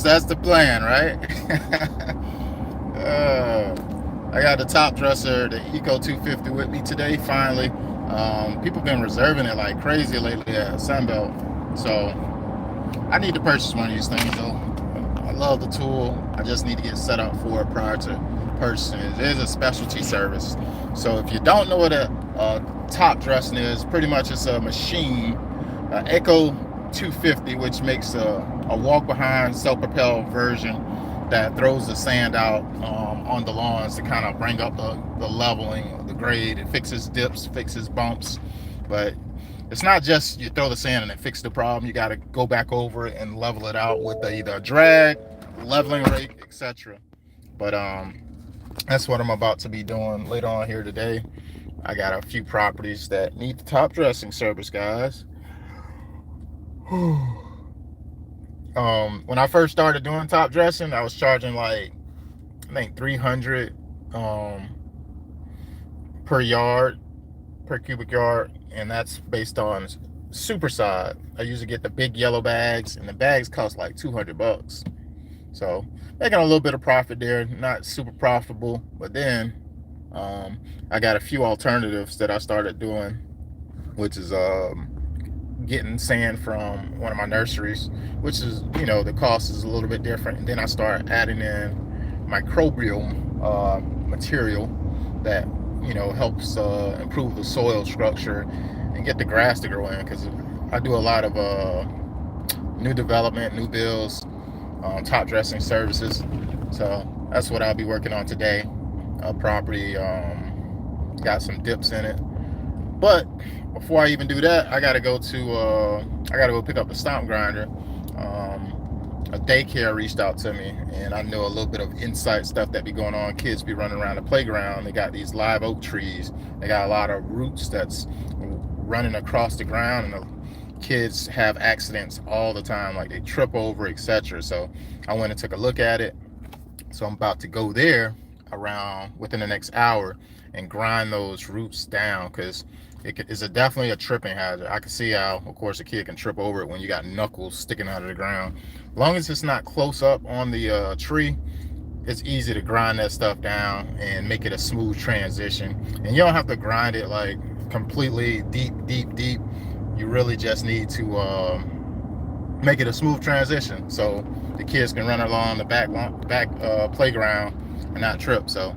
That's the plan, right? I got the top dresser, the Eco 250 with me today, finally. People been reserving it like crazy lately at Sunbelt. So I need to purchase one of these things though. I love the tool. I just need to get set up for it prior to purchasing it. It is a specialty service. So if you don't know what a top dressing is, pretty much it's a machine, Echo 250, which makes a walk behind self-propelled version that throws the sand out on the lawns to kind of bring up the leveling, the grade. It fixes dips, fixes bumps, but it's not just you throw the sand and it fixes the problem. You got to go back over it and level it out with either a drag, leveling rake, etc. But that's what I'm about to be doing later on here today. I got a few properties that need the top dressing service, guys. When I first started doing top dressing, I was charging like I think 300 per yard, per cubic yard, and that's based on super side. I usually get the big yellow bags, and the bags cost like 200 bucks. So making a little bit of profit there, not super profitable, but then I got a few alternatives that I started doing, which is getting sand from one of my nurseries, which is, the cost is a little bit different. And then I start adding in microbial material that, helps improve the soil structure and get the grass to grow in, because I do a lot of new development, new builds, top dressing services. So that's what I'll be working on today. Property got some dips in it, but before I even do that, I gotta go pick up the stomp grinder. A daycare reached out to me, and I know a little bit of inside stuff that be going on. Kids be running around the playground. They got these live oak trees. They got a lot of roots that's running across the ground, and the kids have accidents all the time, like they trip over, etc. So I went and took a look at it. So I'm about to go there around within the next hour and grind those roots down, because it's definitely a tripping hazard. I can see how, of course, a kid can trip over it when you got knuckles sticking out of the ground. As long as it's not close up on the tree, it's easy to grind that stuff down and make it a smooth transition. And you don't have to grind it like completely deep. You really just need to make it a smooth transition so the kids can run along the back playground and not trip. So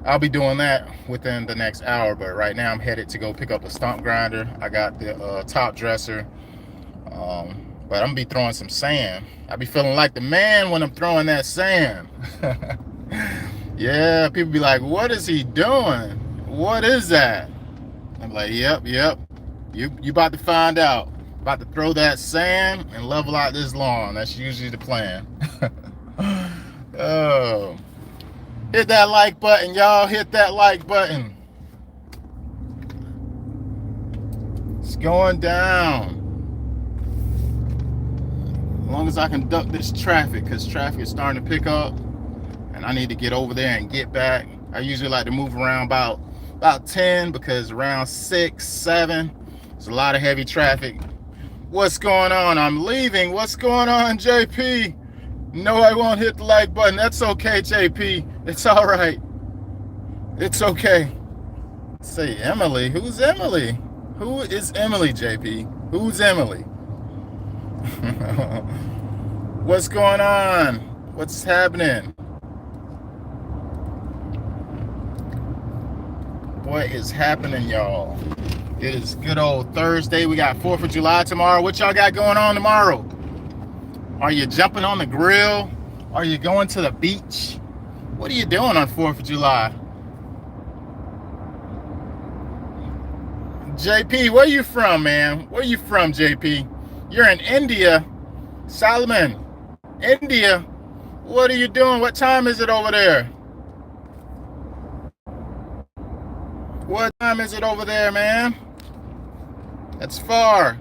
I'll be doing that within the next hour, but right now I'm headed to go pick up the stump grinder. I got the top dresser, but I'm gonna be throwing some sand. I be feeling like the man when I'm throwing that sand. Yeah, people be like, what is he doing? What is that? I'm like, yep, you about to find out. About to throw that sand and level out this lawn. That's usually the plan. Oh, hit that like button, y'all. Hit that like button. It's going down. As long as I can duck this traffic, because traffic is starting to pick up and I need to get over there and get back. I usually like to move around about 10, because around 6, 7, there's a lot of heavy traffic. What's going on? I'm leaving. What's going on, JP? No, I won't hit the like button. That's okay, JP. It's all right. It's okay. Say Emily. Who's Emily? Who is Emily, JP? Who's Emily? What's going on? What's happening? What is happening, y'all? It is good old Thursday. We got 4th of July tomorrow. What y'all got going on tomorrow? Are you jumping on the grill? Are you going to the beach? What are you doing on 4th of July? JP, where you from, man? Where you from, JP? You're in India. Solomon, India. What are you doing? What time is it over there? What time is it over there, man? That's far.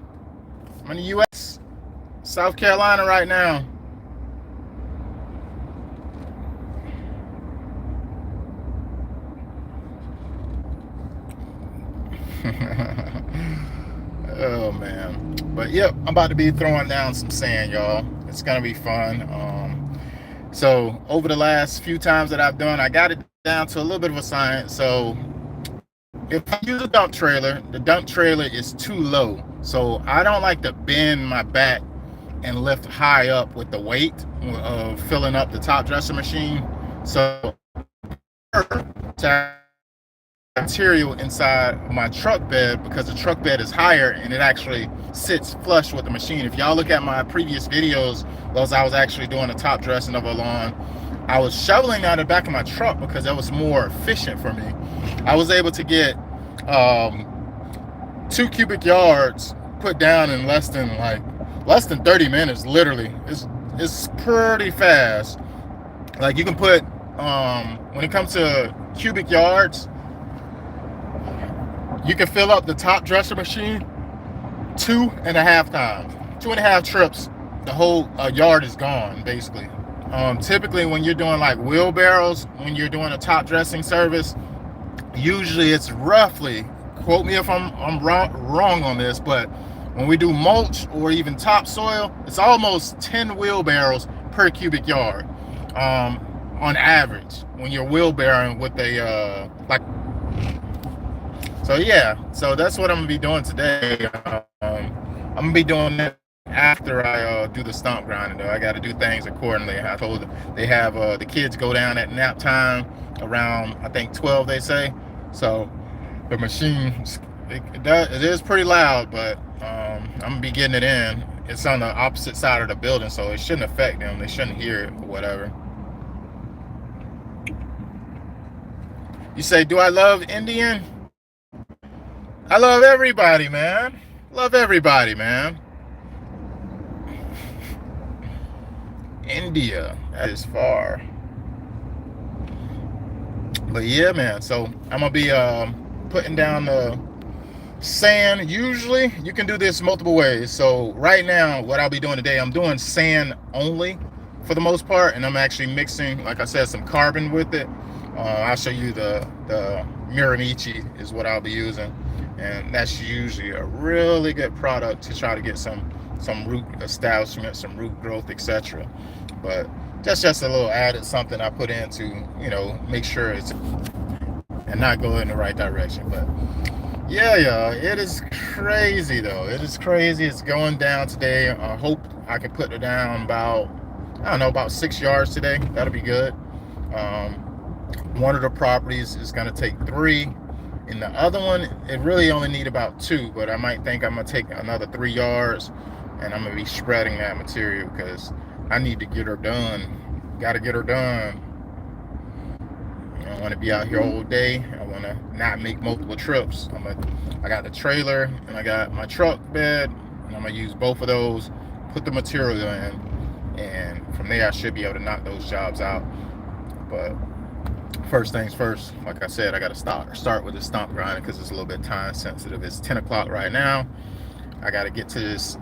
I'm in the U.S., South Carolina right now. Oh man. But yep, I'm about to be throwing down some sand, y'all. It's gonna be fun. So over the last few times that I've done, I got it down to a little bit of a science. So if I use a dump trailer, the dump trailer is too low. So I don't like to bend my back and lift high up with the weight of filling up the top dresser machine. So to material inside my truck bed, because the truck bed is higher and it actually sits flush with the machine. If y'all look at my previous videos, those I was actually doing a top dressing of a lawn, I was shoveling out the back of my truck because that was more efficient for me. I was able to get 2 cubic yards put down in less than 30 minutes. Literally, it's pretty fast. Like, you can put when it comes to cubic yards, you can fill up the top dresser machine 2.5 times, 2.5 trips. The whole yard is gone, basically. Typically, when you're doing like wheelbarrows, when you're doing a top dressing service, usually it's roughly, quote me if I'm wrong on this, but when we do mulch or even topsoil, it's almost 10 wheelbarrows per cubic yard on average when you're wheelbarrowing with a so yeah, so that's what I'm gonna be doing today. I'm gonna be doing that after I do the stump grinding, though. I got to do things accordingly. I told them they have the kids go down at nap time around, I think, 12, they say. So the machine, it is pretty loud, but I'm gonna be getting it in. It's on the opposite side of the building, so it shouldn't affect them. They shouldn't hear it or whatever. You say, do I love Indian? I love everybody, man. Love everybody, man. India, that is far. But yeah, man, so I'm gonna be putting down the sand. Usually you can do this multiple ways. So right now, what I'll be doing today, I'm doing sand only for the most part, and I'm actually mixing, like I said, some carbon with it. I'll show you the Miramichi is what I'll be using, and that's usually a really good product to try to get some root establishment, some root growth, etc. But that's just a little added something I put in to, make sure it's and not go in the right direction. But yeah, it is crazy though. It is crazy. It's going down today. I hope I can put it down about 6 yards today. That'll be good. One of the properties is going to take 3. And the other one, it really only need about 2, but I might think I'm going to take another 3 yards, and I'm going to be spreading that material because I need to get her done. Got to get her done. I don't want to be out here all day. I want to not make multiple trips. I got the trailer and I got my truck bed, and I'm going to use both of those, put the material in, and from there I should be able to knock those jobs out. But first things first, like I said, I got to start with the stump grinding because it's a little bit time sensitive. It's 10 o'clock right now. I got to get to this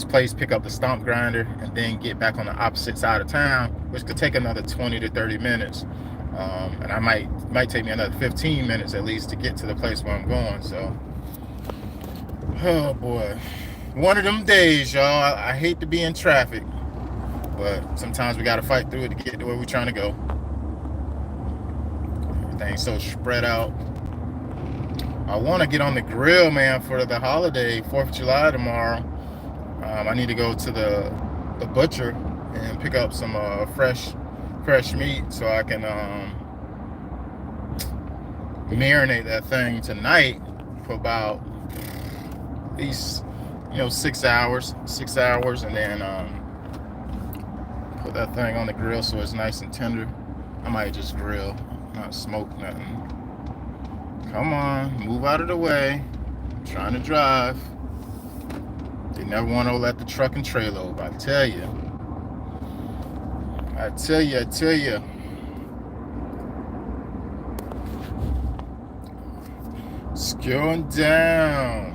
place, pick up the stump grinder, and then get back on the opposite side of town, which could take another 20 to 30 minutes. And I might take me another 15 minutes at least to get to the place where I'm going. So, oh boy, one of them days, y'all. I hate to be in traffic, but sometimes we got to fight through it to get to where we're trying to go. Everything's so spread out. I want to get on the grill, man, for the holiday, 4th of July tomorrow. I need to go to the butcher and pick up some fresh meat so I can marinate that thing tonight for about at least 6 hours, and then put that thing on the grill so it's nice and tender. I might just grill, not smoke nothing. Come on, move out of the way. I'm trying to drive. They never want to let the truck and trailer over. I tell you. It's going down.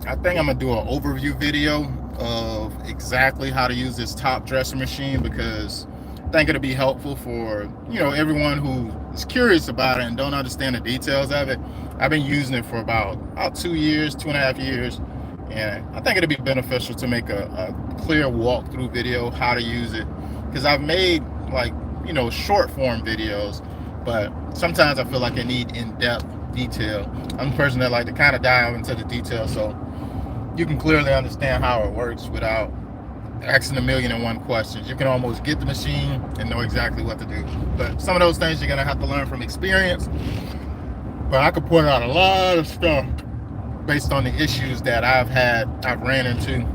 I think I'm gonna do an overview video of exactly how to use this top dresser machine, because I think it'll be helpful for everyone who is curious about it and don't understand the details of it. I've been using it for about 2 years, 2.5 years, And I think it'd be beneficial to make a clear walkthrough video how to use it, because I've made like, you know, short form videos, but sometimes I feel like I need in-depth detail. I'm a person that like to kind of dive into the detail so you can clearly understand how it works without asking a million and one questions. You can almost get the machine and know exactly what to do. But some of those things you're gonna have to learn from experience. But I could point out a lot of stuff based on the issues that I've ran into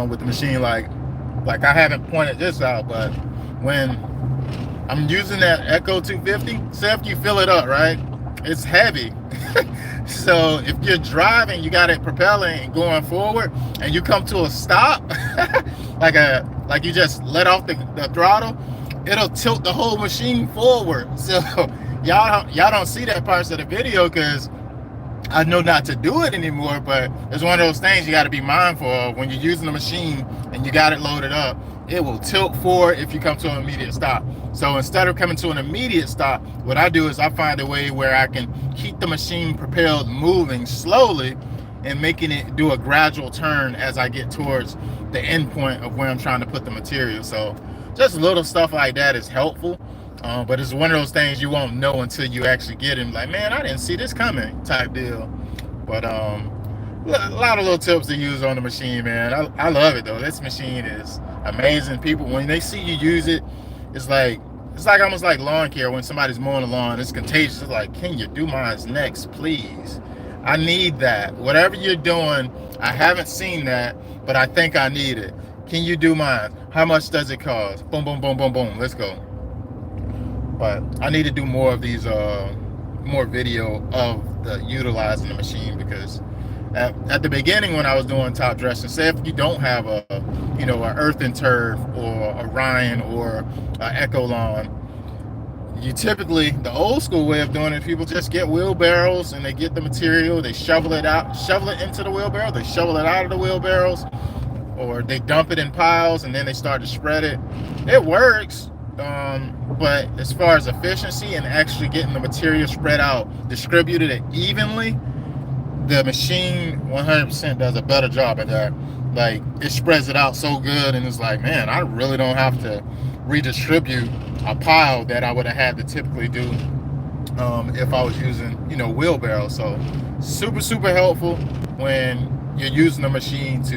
with the machine. Like I haven't pointed this out, but when I'm using that Echo 250, so after you fill it up, right, it's heavy. So if you're driving, you got it propelling and going forward, and you come to a stop, like you just let off the throttle, it'll tilt the whole machine forward. So y'all don't see that part of the video because I know not to do it anymore, but it's one of those things you got to be mindful of when you're using the machine and you got it loaded up. It will tilt forward if you come to an immediate stop. So instead of coming to an immediate stop, what I do is I find a way where I can keep the machine propelled moving slowly and making it do a gradual turn as I get towards the end point of where I'm trying to put the material. So just little stuff like that is helpful. But it's one of those things you won't know until you actually get it. Like, man, I didn't see this coming type deal. But a lot of little tips to use on the machine, man. I love it though. This machine is amazing. People, when they see you use it, it's like almost like lawn care. When somebody's mowing the lawn, it's contagious. It's like, can you do mine next, please? I need that. Whatever you're doing, I haven't seen that, but I think I need it. Can you do mine? How much does it cost? Boom, boom, boom, boom, boom. Let's go. But I need to do more of these, more video of the utilizing the machine, because at the beginning when I was doing top dressing, say if you don't have a, you know, an Earth and Turf or a Ryan or an Echo Lawn, you typically, the old school way of doing it, people just get wheelbarrows and they get the material, they shovel it into the wheelbarrow, they shovel it out of the wheelbarrows, or they dump it in piles and then they start to spread it. It works. But as far as efficiency and actually getting the material spread out, distributed it evenly, the machine 100% does a better job at that. Like, it spreads it out so good, and it's like, man, I really don't have to redistribute a pile that I would have had to typically do if I was using, you know, wheelbarrow. So super helpful when you're using the machine to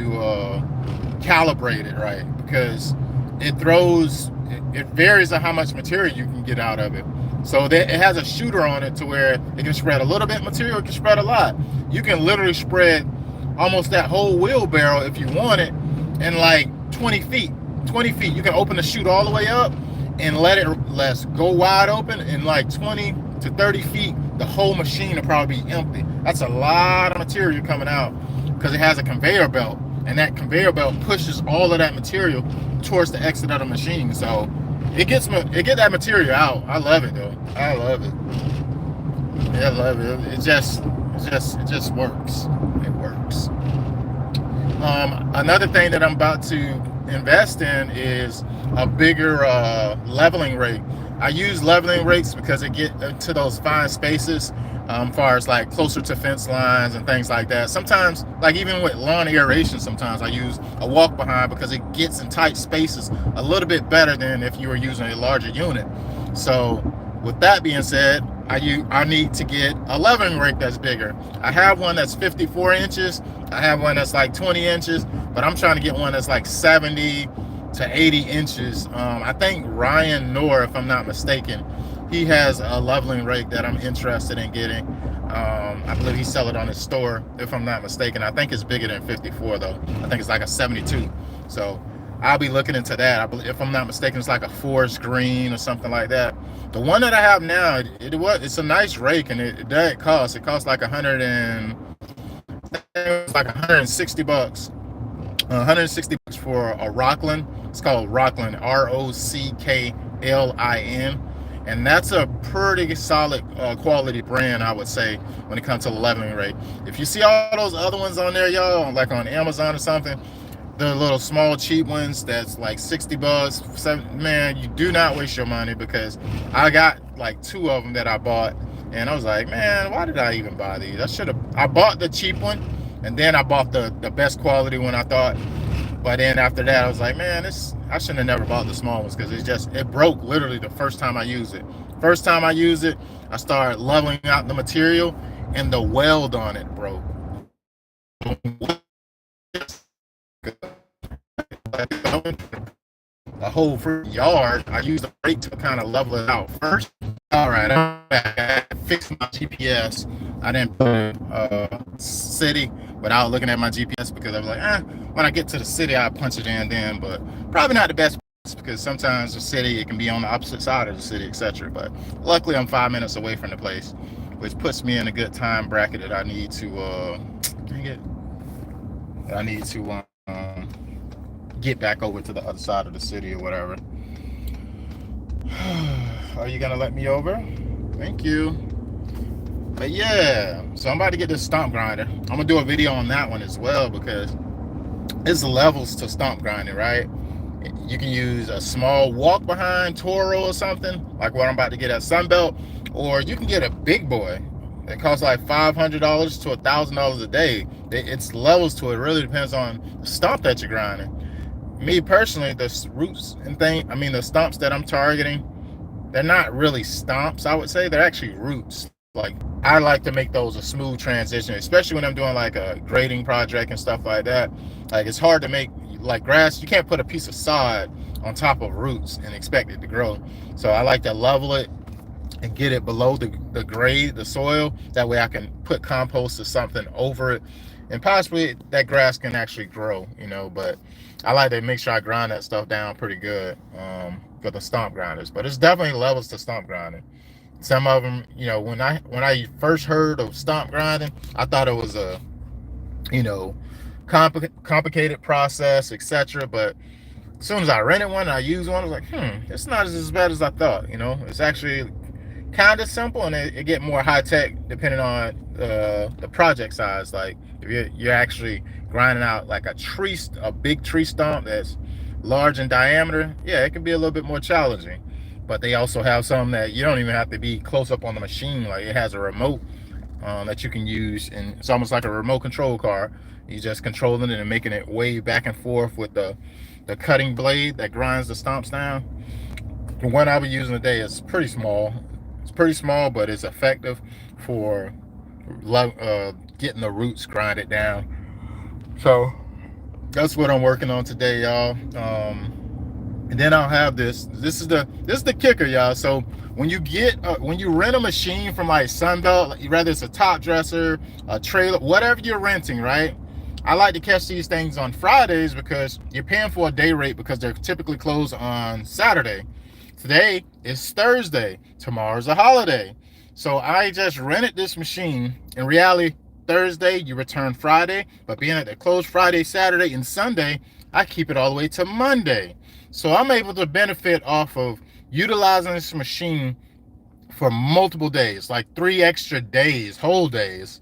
calibrate it right, because it varies on how much material you can get out of it. So it has a shooter on it to where it can spread a little bit material, it can spread a lot. You can literally spread almost that whole wheelbarrow if you want it in like 20 feet. 20 feet. You can open the chute all the way up and let's go wide open. In like 20 to 30 feet, the whole machine will probably be empty. That's a lot of material coming out because it has a conveyor belt, and that conveyor belt pushes all of that material towards the exit of the machine. So it get that material out. I love it though. I love it. Yeah, I love it. It just works. It works. Another thing that I'm about to invest in is a bigger leveling rake. I use leveling rakes because it get into those fine spaces, far as like closer to fence lines and things like that. Sometimes, like even with lawn aeration, sometimes I use a walk behind because it gets in tight spaces a little bit better than if you were using a larger unit. So with that being said, I need to get a leveling rake that's bigger. I have one that's 54 inches. I have one that's like 20 inches, but I'm trying to get one that's like 70 to 80 inches. I think Ryan Knorr, if I'm not mistaken, he has a leveling rake that I'm interested in getting. I believe he sells it on his store, if I'm not mistaken. I think it's bigger than 54 though. I think it's like a 72. So I'll be looking into that. If I'm not mistaken, it's like a forest green or something like that. The one that I have now, it's a nice rake, and it costs like 160 bucks. 160 bucks for a Rocklin. It's called Rocklin, Rocklin, and that's a pretty solid quality brand, I would say, when it comes to the leveling rake. If you see all those other ones on there, y'all, like on Amazon or something, the little small cheap ones that's like 60 bucks, man, you do not waste your money, because I got like 2 of them that I bought, and I was like, man, why did I even buy these? I bought the cheap one, And then I bought the best quality one, I thought. But then after that, I was like, man, I shouldn't have never bought the small ones, because it broke literally the first time I used it. First time I used it, I started leveling out the material, and the weld on it broke. A whole free yard. I used the brake to kind of level it out first. All right, I fixed my GPS. I didn't put city without looking at my GPS, because I was like, when I get to the city, I'll punch it in then. But probably not the best, because sometimes the city, it can be on the opposite side of the city, etc. But luckily, I'm 5 minutes away from the place, which puts me in a good time bracket that I need to get back over to the other side of the city or whatever. Are you gonna let me over? Thank you. But yeah, so I'm about to get this stump grinder. I'm gonna do a video on that one as well, because it's levels to stump grinding, right? You can use a small walk behind Toro or something like what I'm about to get at Sunbelt, or you can get a big boy. It costs like $500 to $1,000 a day. It's levels to it. It really depends on the stump that you're grinding. Me personally, the roots and the stumps that I'm targeting, they're not really stumps, I would say. They're actually roots. Like, I like to make those a smooth transition, especially when I'm doing like a grading project and stuff like that. Like, it's hard to make, like grass, you can't put a piece of sod on top of roots and expect it to grow. So I like to level it and get it below the grade, the soil. That way I can put compost or something over it, and possibly that grass can actually grow, but I like to make sure I grind that stuff down pretty good for the stump grinders. But it's definitely levels to stump grinding. Some of them, when I first heard of stump grinding, I thought it was a complicated process, etc. But as soon as I rented one and I used one, I was like, it's not as bad as I thought. It's actually kind of simple, and it get more high tech depending on the project size. Like, if you're actually grinding out like a big tree stump that's large in diameter, yeah, it can be a little bit more challenging. But they also have some that you don't even have to be close up on the machine. Like, it has a remote that you can use, and it's almost like a remote control car. You just controlling it and making it wave back and forth with the cutting blade that grinds the stumps down. The one I'll be using today is pretty small. It's pretty small, but it's effective for getting the roots grinded down. So that's what I'm working on today, y'all. And then I'll have this. This is the kicker, y'all. So when you rent a machine from like Sunbelt, whether it's a top dresser, a trailer, whatever you're renting, right? I like to catch these things on Fridays, because you're paying for a day rate, because they're typically closed on Saturday. Today is Thursday. Tomorrow's a holiday. So I just rented this machine. In reality, Thursday, you return Friday. But being that they close Friday, Saturday, and Sunday, I keep it all the way to Monday. So I'm able to benefit off of utilizing this machine for multiple days, like 3 extra days, whole days.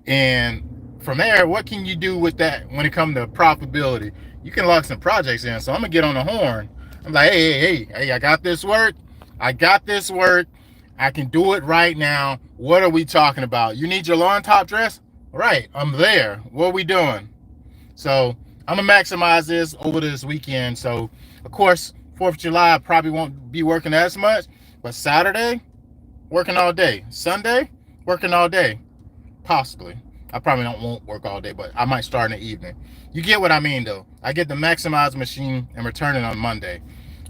And from there, what can you do with that when it comes to profitability? You can lock some projects in. So I'm going to get on the horn. I'm like, hey, I got this work. I can do it right now. What are we talking about? You need your lawn top dress? Right, I'm there. What are we doing? So I'm going to maximize this over this weekend. So, of course, 4th of July, I probably won't be working as much. But Saturday, working all day. Sunday, working all day. Possibly. I probably won't work all day, but I might start in the evening. You get what I mean, though. I get the maximized machine and return it on Monday.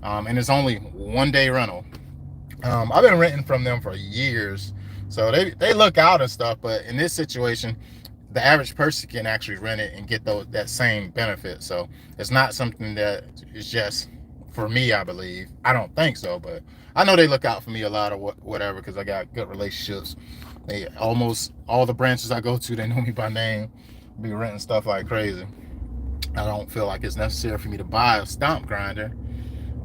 And it's only 1 day rental. I've been renting from them for years. So they look out and stuff, but in this situation, the average person can actually rent it and get that same benefit. So it's not something that is just for me, I believe. I don't think so, but I know they look out for me a lot, or whatever, because I got good relationships. They almost all the branches I go to, they know me by name. Be renting stuff like crazy. I don't feel like it's necessary for me to buy a stump grinder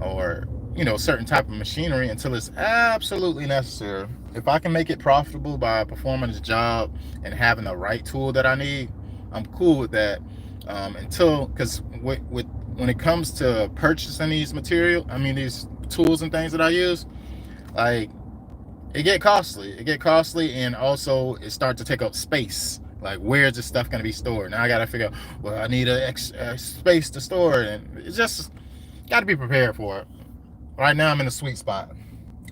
or certain type of machinery until it's absolutely necessary. If I can make it profitable by performing the job and having the right tool that I need, I'm cool with that. Because when it comes to purchasing these these tools and things that I use, like, it get costly, and also it starts to take up space Like, where's this stuff gonna be stored? Now I gotta figure out, well, I need a space to store it, and it's just gotta be prepared for it. Right now I'm in a sweet spot,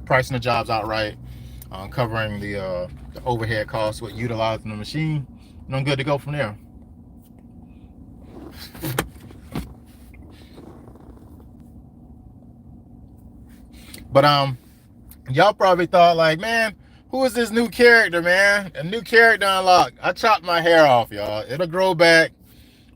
pricing the jobs outright, covering the overhead costs with utilizing the machine, and I'm good to go from there. But y'all probably thought like, man, who is this new character, man? A new character unlocked. I chopped my hair off, y'all. It'll grow back.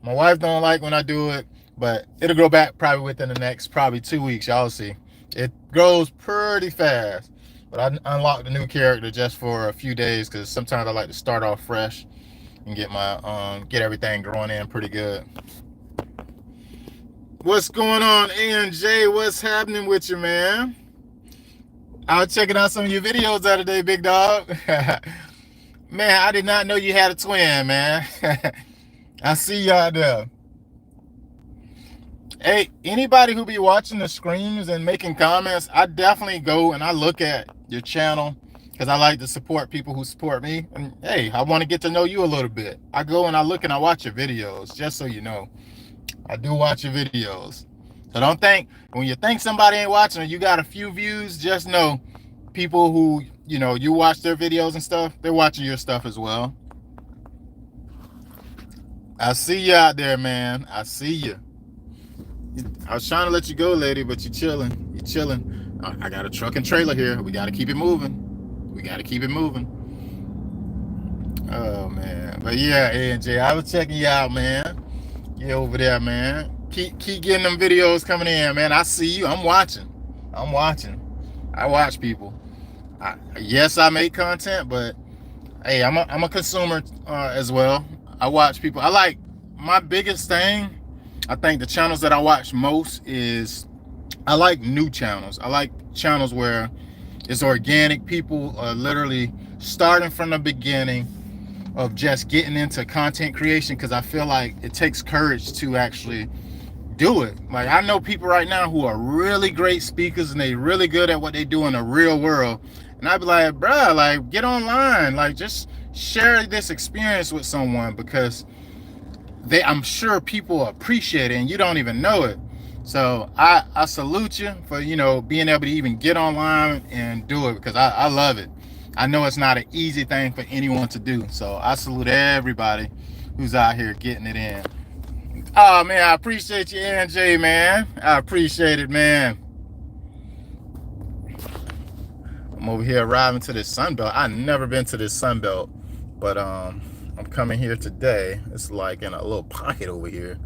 My wife don't like when I do it, but it'll grow back probably within the next probably 2 weeks. Y'all see. It grows pretty fast. But I unlocked a new character just for a few days because sometimes I like to start off fresh and get my get everything growing in pretty good. What's going on, ANJ? What's happening with you, man? I was checking out some of your videos the other day, big dog. Man, I did not know you had a twin, man. I see you out there. Hey, anybody who be watching the streams and making comments, I definitely go and I look at your channel because I like to support people who support me. And hey, I want to get to know you a little bit. I go and I look and I watch your videos, just so you know. I do watch your videos. So don't think, when you think somebody ain't watching or you got a few views, just know people who, you know, you watch their videos and stuff, they're watching your stuff as well. I see you out there, man. I see you. I was trying to let you go, lady, but you're chilling. You're chilling. I got a truck and trailer here. We got to keep it moving. We got to keep it moving. Oh, man. But yeah, AJ, I was checking you out, man. You over there, man. Keep getting them videos coming in, man. I see you. I'm watching. I watch people. Yes, I make content, but hey, I'm a consumer as well. I watch people. I like, my biggest thing, I think the channels that I watch most is, I like new channels. I like channels where it's organic. People are literally starting from the beginning of just getting into content creation, because I feel like it takes courage to actually do it. Like, I know people right now who are really great speakers and they really good at what they do in the real world, and I'd be like, bruh, like, get online, like, just share this experience with someone, because I'm sure people appreciate it and you don't even know it. So I salute you for, you know, being able to even get online and do it, because I love it. I know it's not an easy thing for anyone to do. So I salute everybody who's out here getting it in. Oh, man, I appreciate you, NJ, man. I appreciate it, man. I'm over here arriving to this Sunbelt. I've never been to this Sunbelt, but I'm coming here today. It's like in a little pocket over here.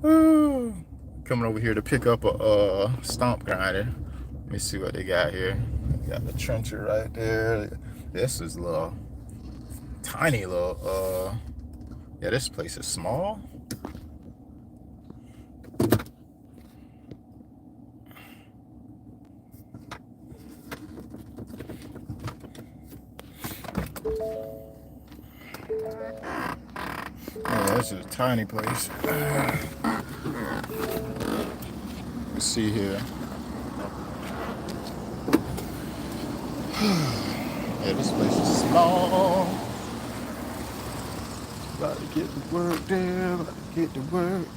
Coming over here to pick up a stomp grinder. Let me see what they got here. They got the trencher right there. This is a little tiny little yeah, this place is small. Yeah, this is a tiny place. Let's see here. Yeah, this place is small. About to get to work there. About to get to work.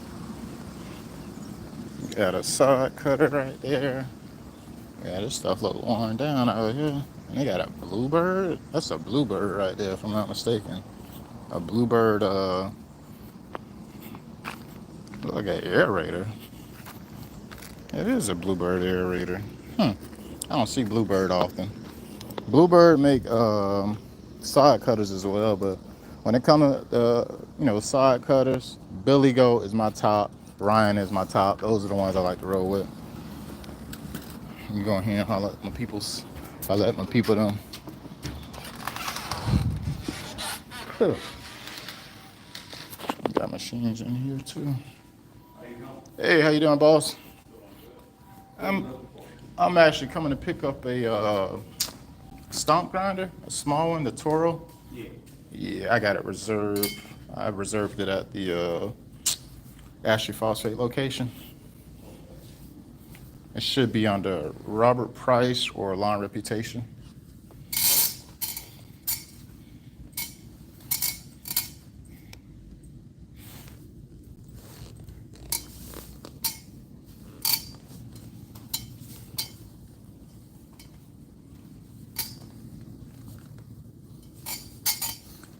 Got a side cutter right there. Yeah, this stuff look worn down out here. And they got a bluebird. That's a bluebird right there, if I'm not mistaken. A bluebird, look like an aerator. It is a bluebird aerator. I don't see bluebird often. Bluebird make side cutters as well, but when it comes to you know, side cutters, Billy Goat is my top. Ryan is my top. Those are the ones I like to roll with. You go in here and holler at my peoples. I let my people them. Got machines in here too. Hey, how you doing, boss? I'm actually coming to pick up a stomp grinder, a small one, the Toro. Yeah, I got it reserved. I reserved it at the Ashley Phosphate location. It should be under Robert Price or Lawn Reputation.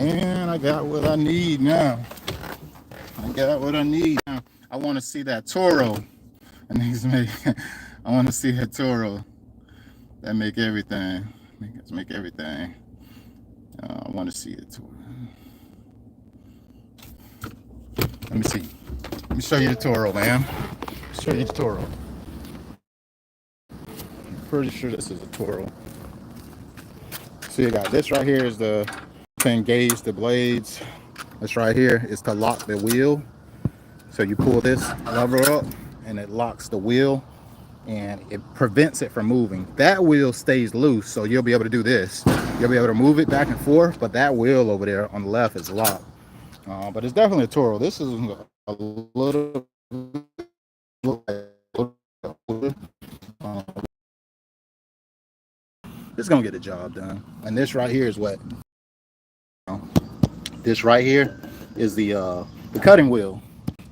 And I got what I need now. I got what I need now. I want to see that Toro. And he's make. I want to see that Toro. That make everything. Make everything. I want to see it Toro. Let me see. Let me show you the Toro, man. Show you the Toro. I'm pretty sure this is a Toro. So you got this right here is to engage the blades. This right here is to lock the wheel. So you pull this lever up and it locks the wheel and it prevents it from moving. That wheel stays loose, so you'll be able to do this. You'll be able to move it back and forth, but that wheel over there on the left is locked. But it's definitely a Toro. This is a little it's gonna get the job done. And this right here is what this right here is the cutting wheel.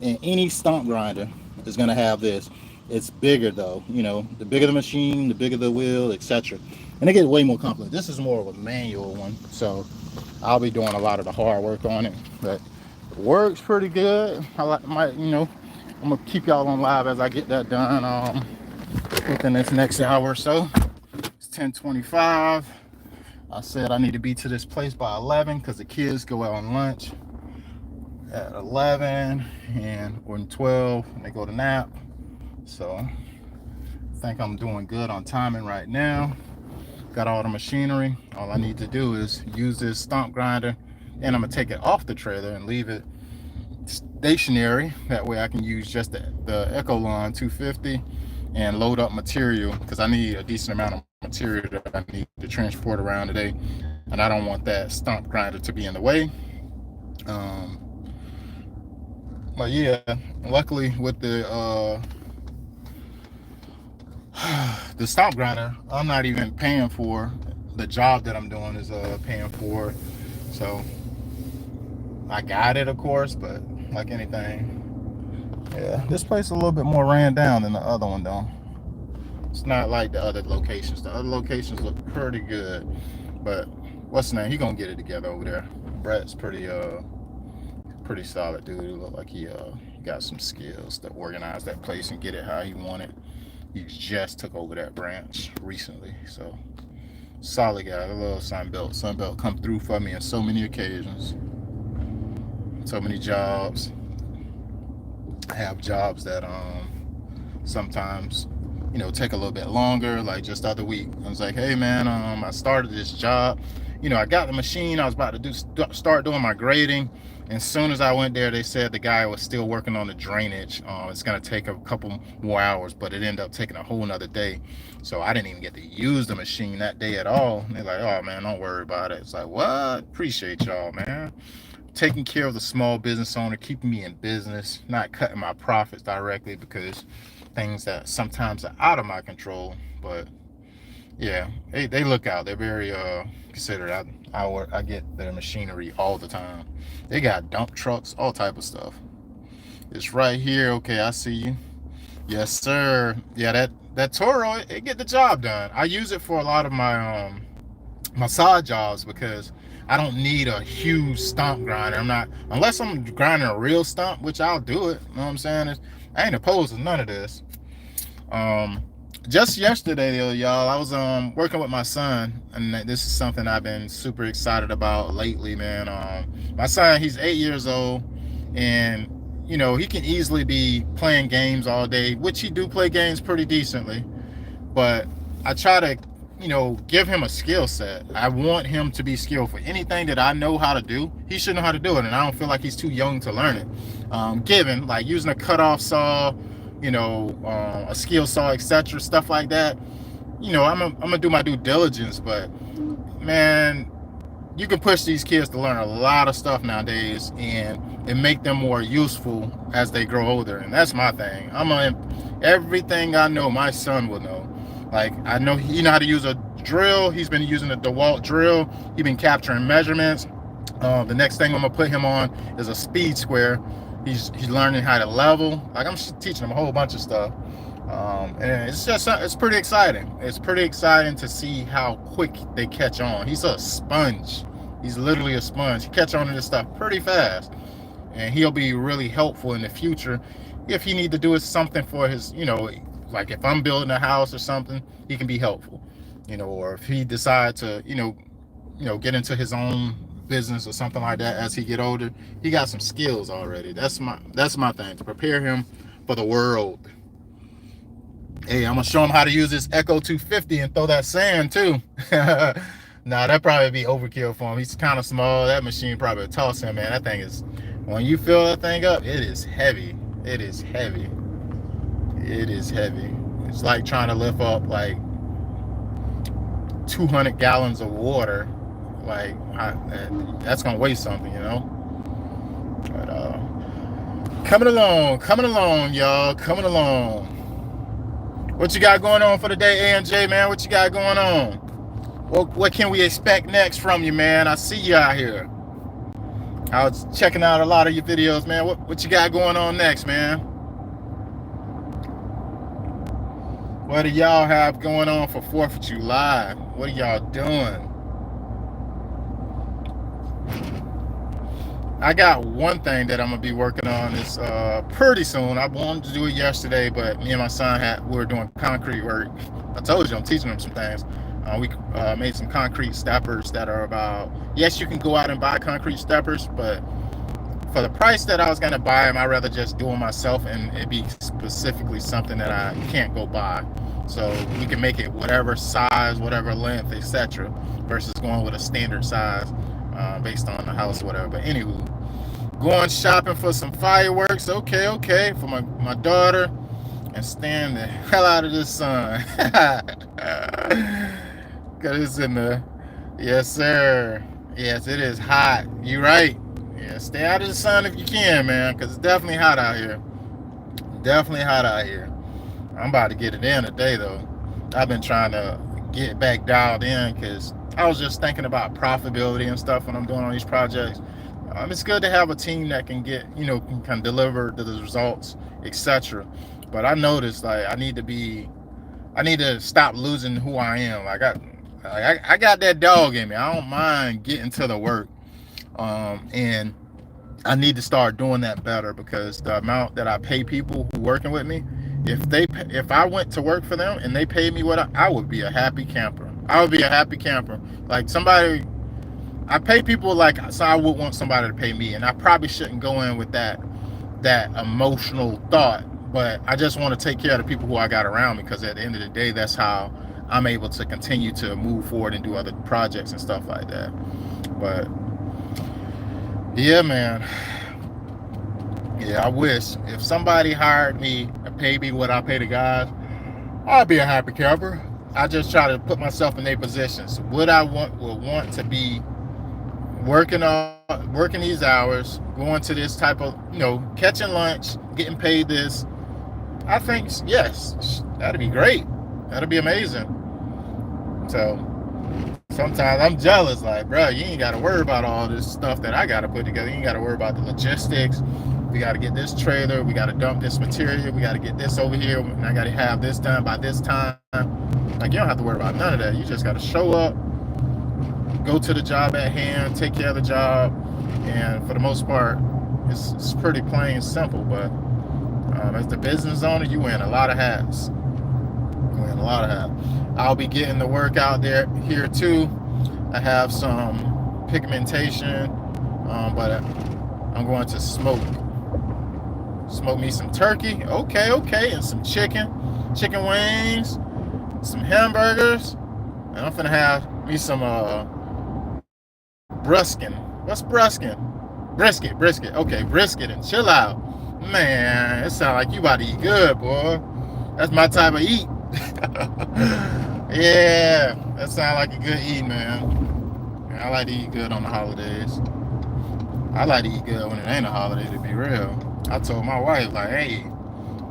And any stump grinder is gonna have this. It's bigger though, you know, the bigger the machine, the bigger the wheel, etc. And it gets way more complex. This is more of a manual one, so I'll be doing a lot of the hard work on it, but it works pretty good. I like my, you know, I'm gonna keep y'all on live as I get that done within this next hour or so. It's 10:25. I said I need to be to this place by 11 because the kids go out on lunch at 11 and or 12 and they go to nap. So I think I'm doing good on timing right now. Got all the machinery. All I need to do is use this stump grinder and I'm gonna take it off the trailer and leave it stationary. That way I can use just the Ecoline 250 and load up material because I need a decent amount of material that I need to transport around today, and I don't want that stump grinder to be in the way. But yeah, luckily with the stump grinder, I'm not even paying for the job that I'm doing is paying for, so I got it, of course. But like anything, yeah, this place is a little bit more ran down than the other one though. It's not like the other locations. The other locations look pretty good, but what's the name? He gonna get it together over there. Brett's pretty solid dude. He look like he got some skills to organize that place and get it how he wanted. He just took over that branch recently, so solid guy. I love Sunbelt. Sunbelt come through for me on so many occasions, so many jobs. I have jobs that sometimes, you know, take a little bit longer. Like just the other week, I was like, hey man, I started this job. You know, I got the machine. I was about to start doing my grading. And as soon as I went there, they said the guy was still working on the drainage. It's gonna take a couple more hours, but it ended up taking a whole nother day. So I didn't even get to use the machine that day at all. And they're like, oh man, don't worry about it. It's like, what? Appreciate y'all, man. Taking care of the small business owner, keeping me in business, not cutting my profits directly because things that sometimes are out of my control. But yeah, they look out. They're very considerate. I get their machinery all the time. They got dump trucks, all type of stuff. It's right here. Okay, I see you. Yes, sir. Yeah, that Toro, it get the job done. I use it for a lot of my side jobs because I don't need a huge stump grinder. I'm not, unless I'm grinding a real stump, which I'll do it. You know what I'm saying? I ain't opposed to none of this. Just yesterday, y'all, I was working with my son, and this is something I've been super excited about lately, man. My son, he's 8 years old, and you know he can easily be playing games all day, which he do play games pretty decently. But I try to, you know, give him a skill set. I want him to be skillful. Anything that I know how to do, he should know how to do it, and I don't feel like he's too young to learn it. Given like using a cutoff saw, you know, a skill saw, etc., stuff like that. You know, I'm gonna do my due diligence, but man, you can push these kids to learn a lot of stuff nowadays and make them more useful as they grow older. And that's my thing. Everything I know, my son will know. Like I know he know how to use a drill. He's been using a DeWalt drill. He's been capturing measurements. The next thing I'm gonna put him on is a speed square. He's learning how to level. Like I'm teaching him a whole bunch of stuff. And it's pretty exciting. It's pretty exciting to see how quick they catch on. He's a sponge. He's literally a sponge. He catch on to this stuff pretty fast, and he'll be really helpful in the future if he need to do something for his, like if I'm building a house or something, he can be helpful, or if he decide to, get into his own business or something like that as he get older, he got some skills already. That's my thing, to prepare him for the world. Hey, I'm gonna show him how to use this Echo 250 and throw that sand too. Nah, that probably be overkill for him. He's kind of small. That machine probably would toss him, man. That thing is, when you fill that thing up, it is heavy. It is heavy. It is heavy. It's like trying to lift up like 200 gallons of water. Like, that's gonna weigh something, But coming along, y'all. Coming along. What you got going on for the day, ANJ, man? What you got going on? What can we expect next from you, man? I see you out here. I was checking out a lot of your videos, man. What you got going on next, man? What do y'all have going on for 4th of July? What are y'all doing? I got one thing that I'm gonna be working on is pretty soon. I wanted to do it yesterday, but me and my son we were doing concrete work. I told you I'm teaching him some things. We made some concrete steppers that are about. Yes, you can go out and buy concrete steppers, but for the price that I was gonna buy them, I'd rather just do them myself, and it be specifically something that I can't go buy. So we can make it whatever size, whatever length, etc., versus going with a standard size. Based on the house or whatever. But anywho, going shopping for some fireworks. Okay, for my daughter, and stand the hell out of this sun. Cause it's in the, yes sir, yes it is hot. You right. Yeah, stay out of the sun if you can, man, because it's definitely hot out here. Definitely hot out here. I'm about to get it in today though. I've been trying to get back dialed in because I was just thinking about profitability and stuff when I'm doing all these projects. It's good to have a team that can can deliver the results, etc. But I noticed like I need to stop losing who I am. I got that dog in me. I don't mind getting to the work, and I need to start doing that better because the amount that I pay people who working with me, if I went to work for them and they paid me what I would be a happy camper. I would be a happy camper. Like I pay people so I would want somebody to pay me, and I probably shouldn't go in with that emotional thought, but I just want to take care of the people who I got around me because at the end of the day, that's how I'm able to continue to move forward and do other projects and stuff like that. But yeah, man. Yeah, I wish if somebody hired me and paid me what I pay the guys, I'd be a happy camper. I just try to put myself in their positions. Would want to be working these hours, going to this type of, catching lunch, getting paid this. I think yes, that'd be great. That'd be amazing. So sometimes I'm jealous, like, bro, you ain't got to worry about all this stuff that I got to put together. You ain't got to worry about the logistics. We got to get this trailer. We got to dump this material. We got to get this over here. And I got to have this done by this time. Like, you don't have to worry about none of that. You just got to show up, go to the job at hand, take care of the job. And for the most part, it's pretty plain and simple. But as the business owner, you wear a lot of hats. I'll be getting the work out here too. I have some pigmentation, but I'm going to smoke me some turkey. Okay, and some chicken wings, some hamburgers, and I'm finna have me some bruskin. What's bruskin? Brisket. Okay, brisket and chill out. Man, it sounds like you about to eat good, boy. That's my type of eat. Yeah, that sounds like a good eat, man. I like to eat good on the holidays. I like to eat good when it ain't a holiday, to be real. I told my wife, like, hey,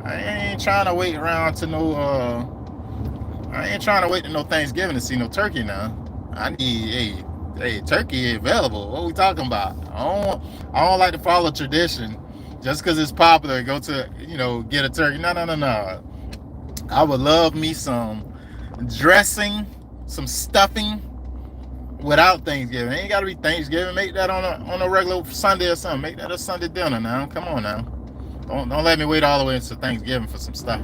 I ain't trying to wait around to no Thanksgiving to see no turkey now. I need, hey, turkey available. What are we talking about? I don't like to follow tradition just because it's popular. Go to, get a turkey. No. I would love me some dressing, some stuffing, without Thanksgiving. It ain't got to be Thanksgiving. Make that on a regular Sunday or something. Make that a Sunday dinner now. Come on now. Don't let me wait all the way until Thanksgiving for some stuff.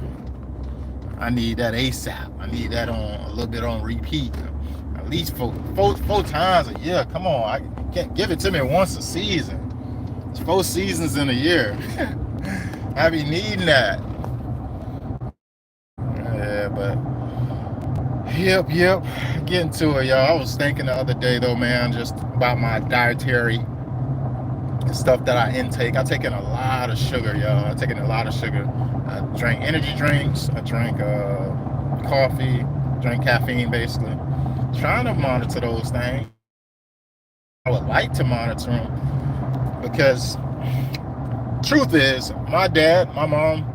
I need that ASAP. I need that on a little bit on repeat. At least four times a year. Come on, I can't give it to me once a season. It's 4 seasons in a year. I be needing that. Yeah, but yep. Getting to it, y'all. I was thinking the other day though, man, just about my dietary stuff that I intake. I take in a lot of sugar, y'all. I take in a lot of sugar. I drank energy drinks. I drank coffee. Drank caffeine, basically. Trying to monitor those things. I would like to monitor them because truth is, my dad, my mom,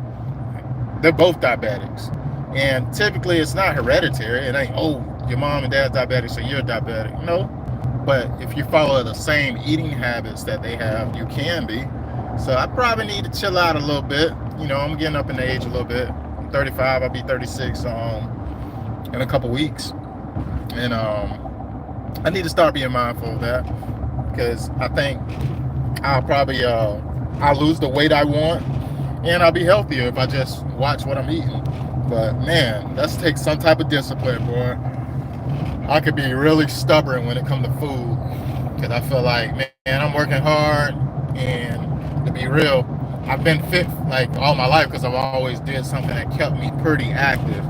they're both diabetics. And typically it's not hereditary. It ain't, oh, your mom and dad's diabetic, so you're diabetic. No. But if you follow the same eating habits that they have, you can be. So I probably need to chill out a little bit. You know, I'm getting up in age a little bit. I'm 35, I'll be 36 in a couple weeks. And I need to start being mindful of that because I think I'll lose the weight I want and I'll be healthier if I just watch what I'm eating. But man, that's take some type of discipline, boy. I could be really stubborn when it comes to food because I feel like, man, I'm working hard, and to be real, I've been fit like all my life because I've always did something that kept me pretty active.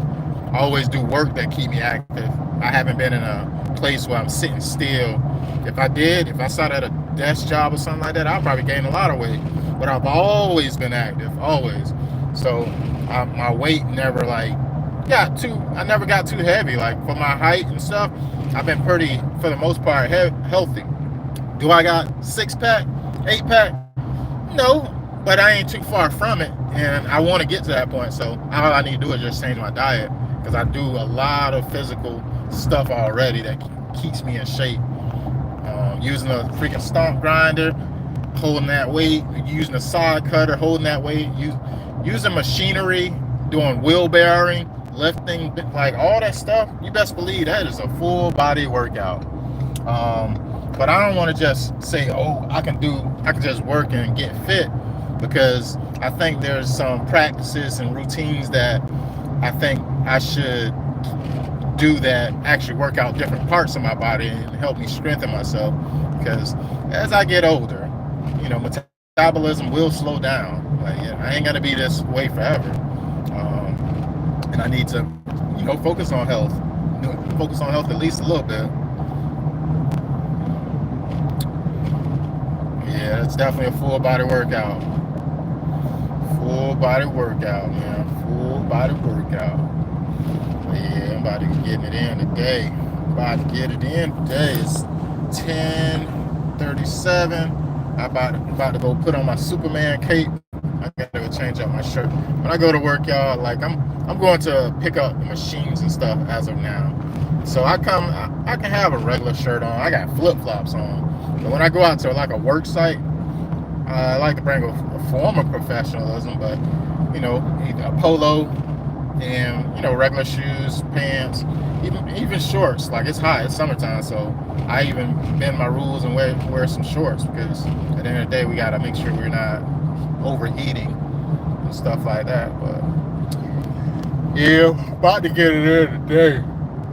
I always do work that keep me active. I haven't been in a place where I'm sitting still. If I sat at a desk job or something like that, I'll probably gain a lot of weight. But I've always been active, always. So my weight never I never got too heavy. Like for my height and stuff, I've been pretty, for the most part, healthy. Do I got 6-pack, 8-pack? No, but I ain't too far from it, and I want to get to that point. So all I need to do is just change my diet because I do a lot of physical stuff already that keeps me in shape. Using a freaking stomp grinder, holding that weight, using a sod cutter, holding that weight, using machinery, doing wheelbarrowing, lifting, like all that stuff. You best believe that is a full body workout. But I don't want to just say, oh, I can just work and get fit, because I think there's some practices and routines that I think I should do that actually work out different parts of my body and help me strengthen myself. Because as I get older, metabolism will slow down. Like, I ain't gonna be this way forever, and I need to, focus on health. Focus on health at least a little bit. Yeah, it's definitely a full body workout. Full body workout, man. Full body workout. Yeah, I'm about to get it in today. It's 10:37. I'm about to go put on my Superman cape. I gotta go change out my shirt. When I go to work, y'all, like I'm going to pick up the machines and stuff as of now. So I can have a regular shirt on. I got flip flops on. But when I go out to like a work site, I like to bring a form of professionalism, but either a polo and regular shoes, pants, even shorts. Like, it's hot, it's summertime, so I even bend my rules and wear some shorts, because at the end of the day we gotta make sure we're not overheating and stuff like that. But yeah, about to get it in today.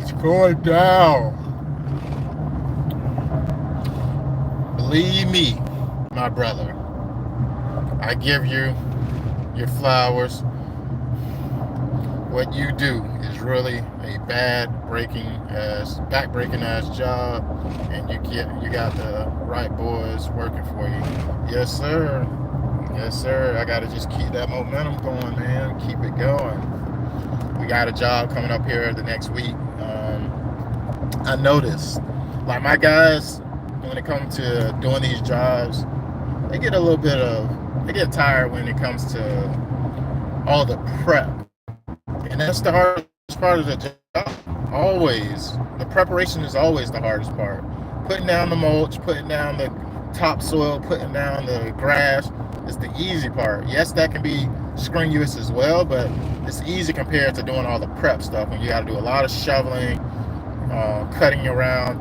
It's going down. Believe me, my brother, I give you your flowers. What you do is really a back-breaking ass job, and you got the right boys working for you. Yes, sir. Yes, sir. I gotta just keep that momentum going, man. Keep it going. We got a job coming up here the next week. I noticed, like, my guys, when it comes to doing these jobs, they get tired when it comes to all the prep. And that's the hardest part of the job. Always. The preparation is always the hardest part. Putting down the mulch, putting down the topsoil, putting down the grass is the easy part. Yes, that can be strenuous as well, but it's easy compared to doing all the prep stuff when you got to do a lot of shoveling, cutting around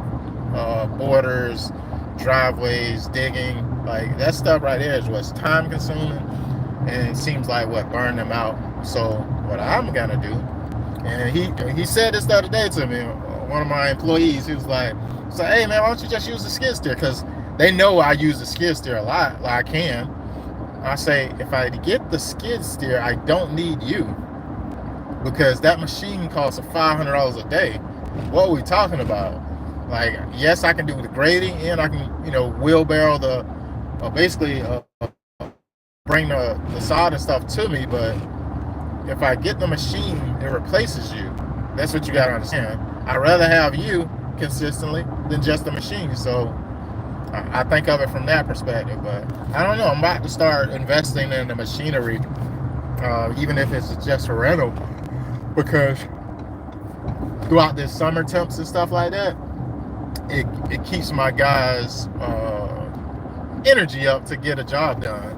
borders, driveways, digging. Like that stuff right there is what's time consuming, and it seems like what burn them out. So what I'm gonna do, and he said this the other day to me, one of my employees, he was like, hey man, why don't you just use the skid steer? Because they know I use the skid steer a lot, like I can. I say, if I get the skid steer, I don't need you, because that machine costs $500 a day. What are we talking about? Like, yes, I can do the grading, and I can, wheelbarrow the, basically bring the sod and stuff to me. But if I get the machine, it replaces you. That's what you gotta understand. I'd rather have you consistently than just the machine. So I think of it from that perspective. But I don't know. I'm about to start investing in the machinery, even if it's just a rental, because throughout this summer temps and stuff like that, it keeps my guys' energy up to get a job done.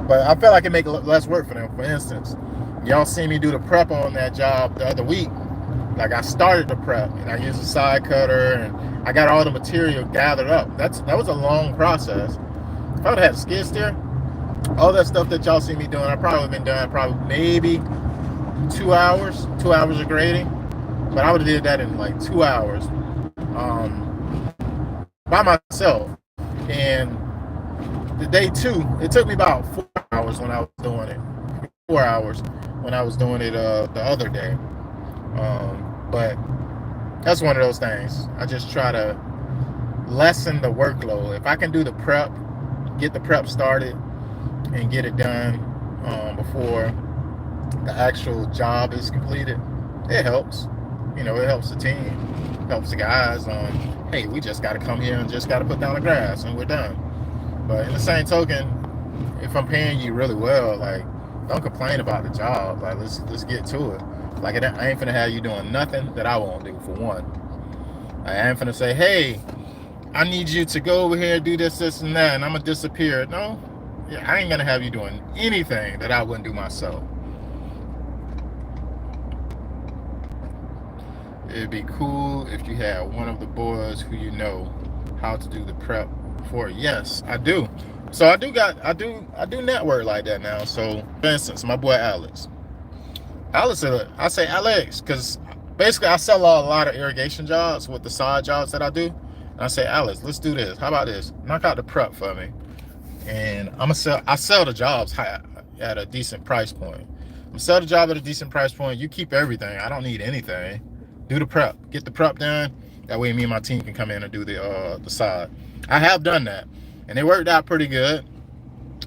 But I feel like it makes less work for them. For instance, y'all see me do the prep on that job the other week. Like, I started the prep and I used a side cutter and I got all the material gathered up. That was a long process. If I would have had a skid steer, all that stuff that y'all see me doing, I probably been doing maybe 2 hours of grading. But I would have did that in like 2 hours by myself. And the day two, it took me about 4 hours when I was doing it. 4 hours when I was doing it the other day. But that's one of those things. I just try to lessen the workload. If I can do the prep, get the prep started, and get it done before the actual job is completed, it helps. It helps the team, helps the guys on, hey, we just got to come here and just got to put down the grass and we're done. But in the same token, if I'm paying you really well, like, don't complain about the job. Like, let's get to it. Like, I ain't finna have you doing nothing that I won't do, for one. I ain't finna say, hey, I need you to go over here and do this, and that, and I'm gonna disappear. No, I ain't gonna have you doing anything that I wouldn't do myself. It'd be cool if you had one of the boys who how to do the prep for it. Yes, I do. So I do network like that now. So for instance, my boy Alex, I say Alex because basically I sell a lot of irrigation jobs with the side jobs that I do. And I say, Alex, let's do this. How about this? Knock out the prep for me, and I sell the jobs at a decent price point. I'm sell the job at a decent price point. You keep everything. I don't need anything. Do the prep. Get the prep done. That way, me and my team can come in and do the side. I have done that, and it worked out pretty good,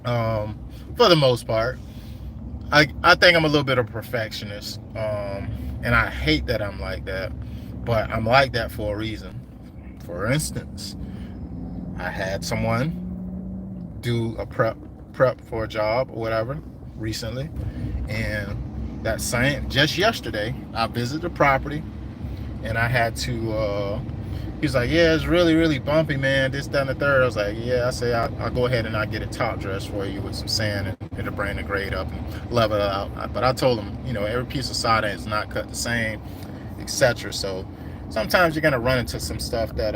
for the most part. I think I'm a little bit of a perfectionist, and I hate that I'm like that, but I'm like that for a reason. For instance, I had someone do a prep for a job or whatever recently, and just yesterday I visited the property, and I had to he's like, yeah, it's really, really bumpy, man, this, that, and the third. I was like, yeah. I say, I'll go ahead and I'll get a top dress for you with some sand, and it'll bring the grade up and level it out. But I told him, every piece of sod is not cut the same, etc. So sometimes you're gonna run into some stuff that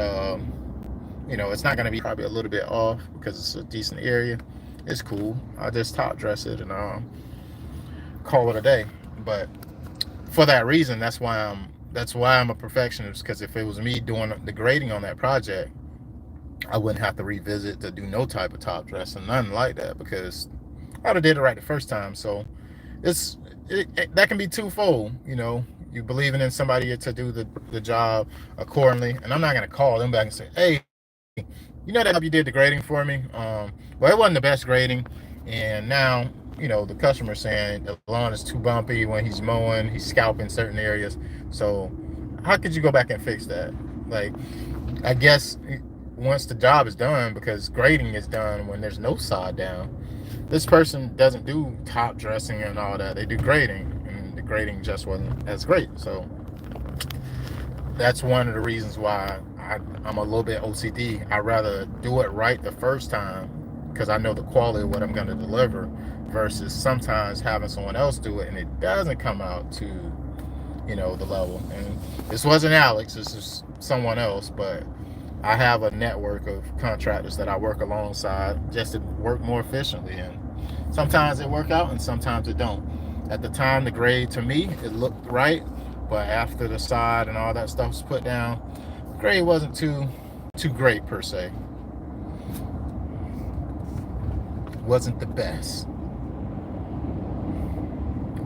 it's not gonna be probably a little bit off because it's a decent area. It's cool. I'll just top dress it and call it a day. But for that reason, that's why I'm a perfectionist, because if it was me doing the grading on that project, I wouldn't have to revisit to do no type of top dress and nothing like that, because I would have did it right the first time. So that can be twofold. You believing in somebody to do the job accordingly, and I'm not gonna call them back and say, hey, that job you did the grading for me, well, it wasn't the best grading, and now the customer saying the lawn is too bumpy when he's mowing, he's scalping certain areas. So how could you go back and fix that? Like, I guess once the job is done, because grading is done when there's no sod down, this person doesn't do top dressing and all that. They do grading, and the grading just wasn't as great. So that's one of the reasons why I'm a little bit OCD. I'd rather do it right the first time, because I know the quality of what I'm going to deliver, versus sometimes having someone else do it and it doesn't come out to the level. And this wasn't Alex, this is someone else, but I have a network of contractors that I work alongside just to work more efficiently. And sometimes it work out and sometimes it don't. At the time, the grade to me, it looked right. But after the sod and all that stuff was put down, the grade wasn't too great per se. It wasn't the best.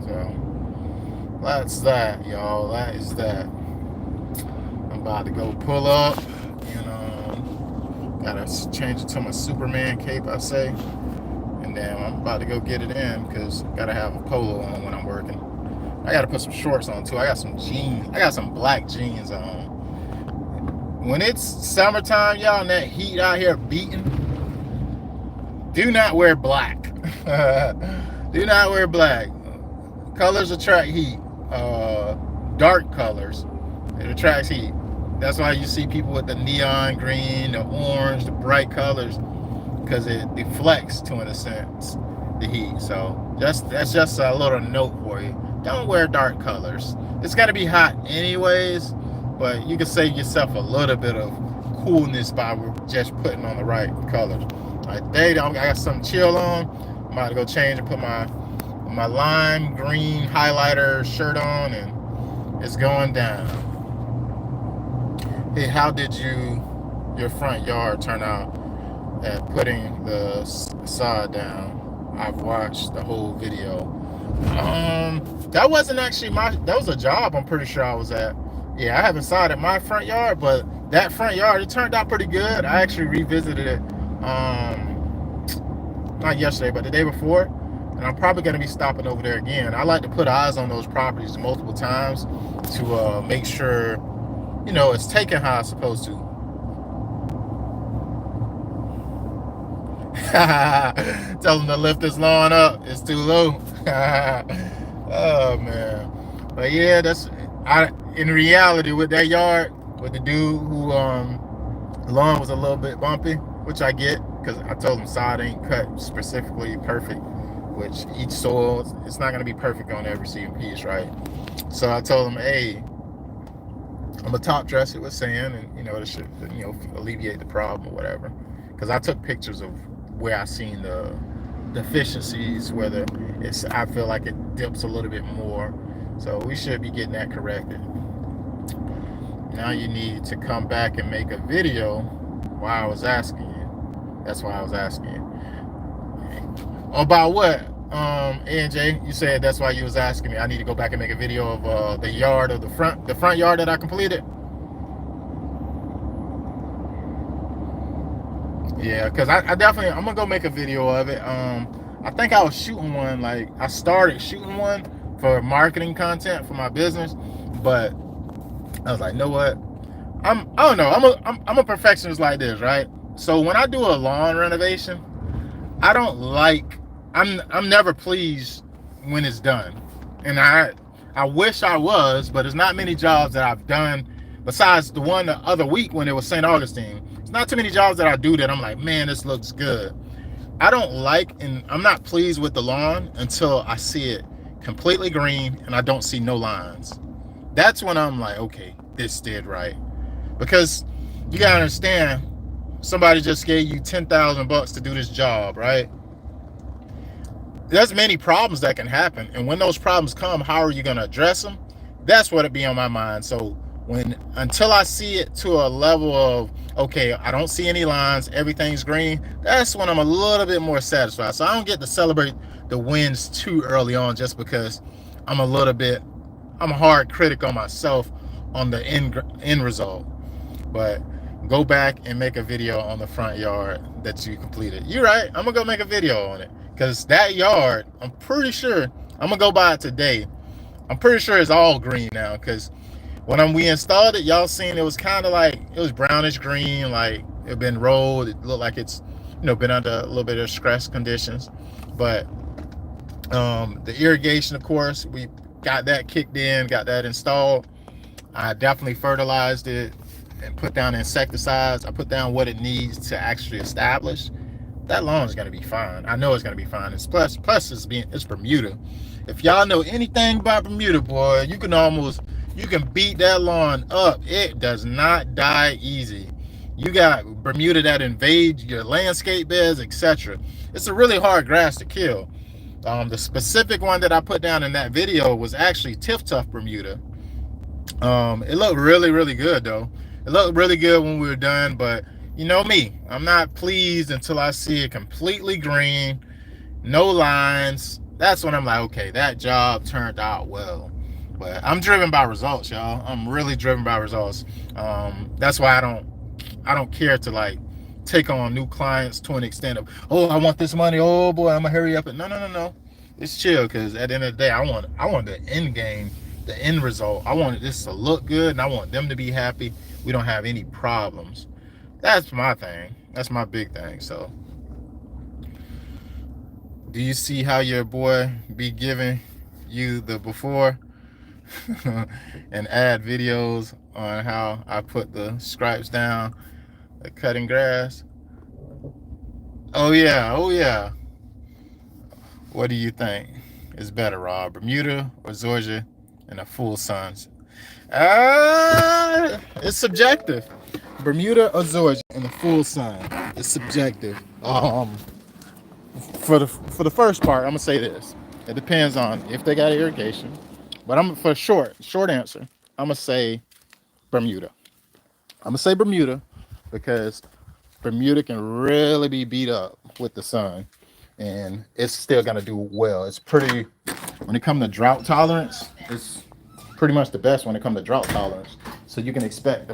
So that's that, y'all. That is that. I'm about to go pull up. Gotta change it to my Superman cape, I say. And then I'm about to go get it in because gotta have a polo on when I'm working. I gotta put some shorts on too. I got some jeans. I got some black jeans on. When it's summertime, y'all, and that heat out here beating, do not wear black. Do not wear black. Colors attract heat. Dark colors, it attracts heat. That's why you see people with the neon green, the orange, the bright colors, because it deflects to in a sense the heat. So that's just a little note for you. Don't wear dark colors. It's gonna be hot anyways, but you can save yourself a little bit of coolness by just putting on the right colors. Like they don't, I got some chill on. I'm about to go change and put my lime green highlighter shirt on, and it's going down. Hey, how did your front yard turn out at putting the sod down? I've watched the whole video. That wasn't actually that was a job I'm pretty sure I was at. Yeah, I haven't sodded my front yard, but that front yard, it turned out pretty good. I actually revisited it, not yesterday, but the day before. And I'm probably going to be stopping over there again. I like to put eyes on those properties multiple times to make sure, it's taken how it's supposed to. Tell them to lift this lawn up. It's too low. Oh man. But yeah, in reality with that yard, with the dude who the lawn was a little bit bumpy, which I get because I told him sod ain't cut specifically perfect, which each soil, it's not going to be perfect on every single piece, right? So I told him, hey, I'm a top dress it with sand, and it should alleviate the problem or whatever. Because I took pictures of where I seen the deficiencies, whether I feel like it dips a little bit more. So we should be getting that corrected. Now you need to come back and make a video while I was asking you. That's why I was asking you. About what? AJ, you said that's why you was asking me. I need to go back and make a video of the yard of the front yard that I completed. Yeah, because I definitely, I'm gonna go make a video of it. I think I was shooting one, like I started shooting one for marketing content for my business, but I was like, you know what? I don't know. I'm a perfectionist like this, right? So when I do a lawn renovation, I don't like. I'm never pleased when it's done, and I wish I was, but there's not many jobs that I've done besides the one the other week when it was St. Augustine. It's not too many jobs that I do that I'm like, man, this looks good. I don't like, and I'm not pleased with the lawn until I see it completely green and I don't see no lines. That's when I'm like, okay, this did right. Because you gotta understand, somebody just gave you $10,000 to do this job, right? There's many problems that can happen, and when those problems come, how are you going to address them? That's what it be on my mind. So until I see it to a level of, okay, I don't see any lines, everything's green, that's when I'm a little bit more satisfied. So I don't get to celebrate the wins too early on, just because I'm a hard critic on myself on the end result. But go back and make a video on the front yard that you completed. You're right, I'm gonna go make a video on it. Because that yard, I'm pretty sure, I'm going to go by it today. I'm pretty sure it's all green now. Because when we installed it, y'all seen it was kind of like, it was brownish green, like it had been rolled. It looked like it's, been under a little bit of stress conditions. But the irrigation, of course, we got that kicked in, got that installed. I definitely fertilized it and put down insecticides. I put down what it needs to actually establish. That lawn is going to be fine. I know it's going to be fine. It's plus it's Bermuda. If y'all know anything about Bermuda, boy, you can beat that lawn up. It does not die easy. You got Bermuda that invades your landscape beds, etc. It's a really hard grass to kill. The specific one that I put down in that video was actually Tiff Tuff Bermuda. It looked really, really good though. It looked really good when we were done, but you know me, I'm not pleased until I see it completely green, no lines. That's when I'm like, okay, that job turned out well. But I'm driven by results, y'all. I'm really driven by results. That's why I don't care to like take on new clients to an extent of, oh, I want this money. Oh boy, I'm gonna hurry up. No, no, no, no. It's chill, because at the end of the day, I want the end game, the end result. I want this to look good, and I want them to be happy. We don't have any problems. That's my thing. That's my big thing. So, do you see how your boy be giving you the before and add videos on how I put the stripes down, the cutting grass? Oh yeah, oh yeah. What do you think is better, Rob? Bermuda or Georgia in the full suns? It's subjective. Bermuda or Georgia in the full sun. It's subjective. For the first part, I'm gonna say this. It depends on if they got irrigation. But I'm for short answer. I'm gonna say Bermuda. I'm gonna say Bermuda because Bermuda can really be beat up with the sun, and it's still gonna do well. It's pretty when it comes to drought tolerance. It's pretty much the best when it comes to drought tolerance. So you can expect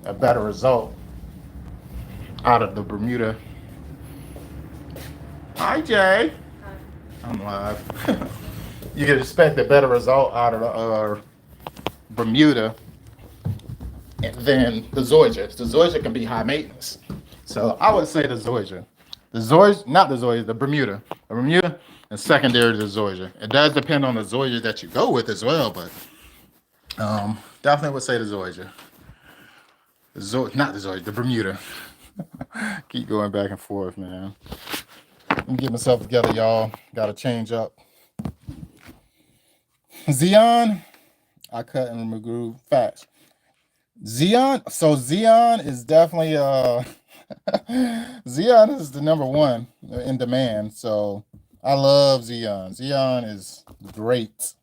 a better result out of the Bermuda. Hi Jay, I'm live. You can expect a better result out of the Bermuda than the Zoysia. The Zoysia can be high maintenance. So I would say the Zoysia. The Zoysia, not the Zoysia, the Bermuda. The Bermuda and secondary to the Zoysia. It does depend on the Zoysia that you go with as well, but definitely would say the Zoysia. Not the Zoysia, the Bermuda. Keep going back and forth, man. Let me get myself together, y'all. Got to change up. Xeon, I cut and remove facts. Xeon is definitely Xeon is the number one in demand. So I love Xeon. Xeon is great,